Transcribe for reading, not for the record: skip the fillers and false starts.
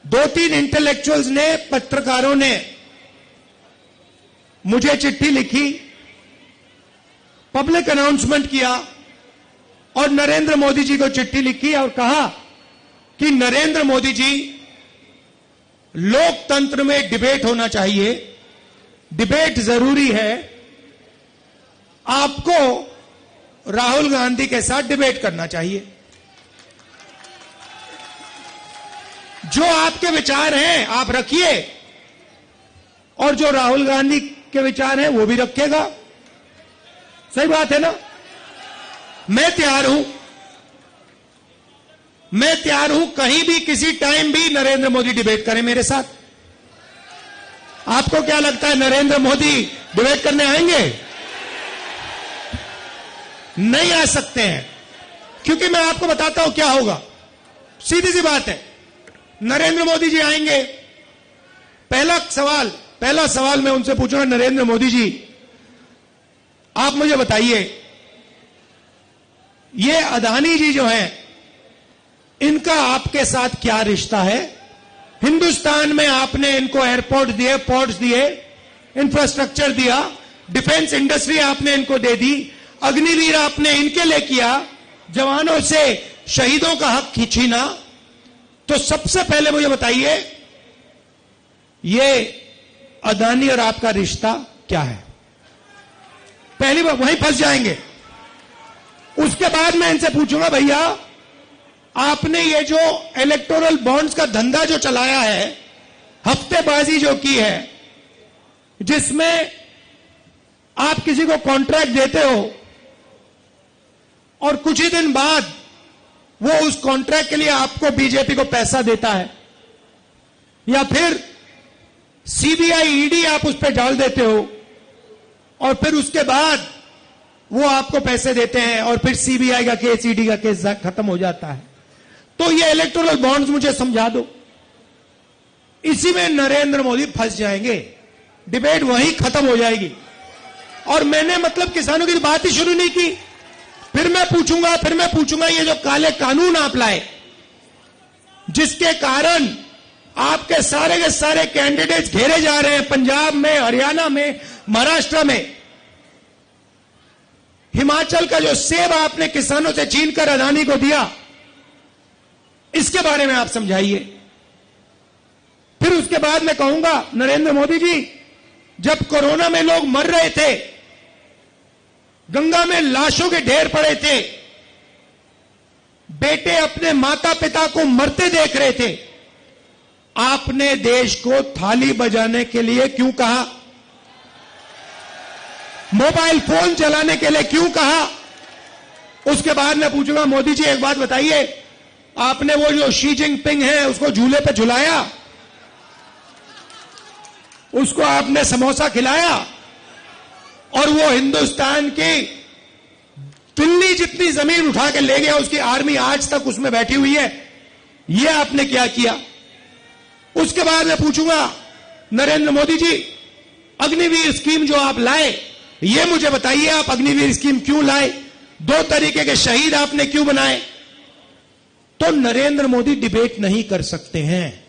2-3 intellectuals ने, पत्रकारों ने मुझे चिट्ठी लिखी, पब्लिक अनाउंसमेंट किया और नरेंद्र मोदी जी को चिट्ठी लिखी और कहा कि नरेंद्र मोदी जी, लोकतंत्र में डिबेट होना चाहिए, डिबेट जरूरी है, आपको राहुल गांधी के साथ डिबेट करना चाहिए। जो आपके विचार हैं आप रखिए और जो राहुल गांधी के विचार हैं वो भी रखेगा। सही बात है ना? मैं तैयार हूं कहीं भी किसी टाइम भी नरेंद्र मोदी डिबेट करें मेरे साथ। आपको क्या लगता है नरेंद्र मोदी डिबेट करने आएंगे? नहीं आ सकते हैं, क्योंकि मैं आपको बताता हूं क्या होगा। सीधी सी बात है, नरेंद्र मोदी जी आएंगे, पहला सवाल मैं उनसे पूछूंगा, नरेंद्र मोदी जी आप मुझे बताइए, ये अदानी जी जो हैं इनका आपके साथ क्या रिश्ता है? हिंदुस्तान में आपने इनको एयरपोर्ट दिए, पोर्ट्स दिए, इंफ्रास्ट्रक्चर दिया, डिफेंस इंडस्ट्री आपने इनको दे दी, अग्निवीर आपने इनके लिए किया, जवानों से शहीदों का हक छीना। तो सबसे पहले मुझे बताइए, ये अदानी और आपका रिश्ता क्या है? पहली बार वहीं फंस जाएंगे। उसके बाद मैं इनसे पूछूंगा, भैया आपने ये जो इलेक्टोरल बॉन्ड्स का धंधा जो चलाया है, हफ्तेबाजी जो की है, जिसमें आप किसी को कॉन्ट्रैक्ट देते हो और कुछ ही दिन बाद वो उस कॉन्ट्रैक्ट के लिए आपको बीजेपी को पैसा देता है, या फिर सीबीआई ईडी आप उस पर डाल देते हो और फिर उसके बाद वो आपको पैसे देते हैं और फिर सीबीआई का केस, ईडी का केस खत्म हो जाता है। तो ये इलेक्टोरल बॉन्ड्स मुझे समझा दो। इसी में नरेंद्र मोदी फंस जाएंगे, डिबेट वहीं खत्म हो जाएगी। और मैंने मतलब किसानों की बात ही शुरू नहीं की। फिर मैं पूछूंगा ये जो काले कानून आप लाए, जिसके कारण आपके सारे के सारे कैंडिडेट्स घेरे जा रहे हैं, पंजाब में, हरियाणा में, महाराष्ट्र में, हिमाचल का जो सेब आपने किसानों से छीनकर अदानी को दिया, इसके बारे में आप समझाइए। फिर उसके बाद मैं कहूंगा, नरेंद्र मोदी जी, जब कोरोना में लोग मर रहे थे, गंगा में लाशों के ढेर पड़े थे, बेटे अपने माता पिता को मरते देख रहे थे, आपने देश को थाली बजाने के लिए क्यों कहा? मोबाइल फोन चलाने के लिए क्यों कहा? उसके बाद मैं पूछूंगा, मोदी जी एक बात बताइए, आपने वो जो शी जिनपिंग है उसको झूले पे झुलाया, उसको आपने समोसा खिलाया और वो हिंदुस्तान की दिल्ली जितनी जमीन उठा के ले गया, उसकी आर्मी आज तक उसमें बैठी हुई है, ये आपने क्या किया? उसके बाद मैं पूछूंगा, नरेंद्र मोदी जी, अग्निवीर स्कीम जो आप लाए, ये मुझे बताइए, आप अग्निवीर स्कीम क्यों लाए? 2 तरीके के शहीद आपने क्यों बनाए? तो नरेंद्र मोदी डिबेट नहीं कर सकते हैं।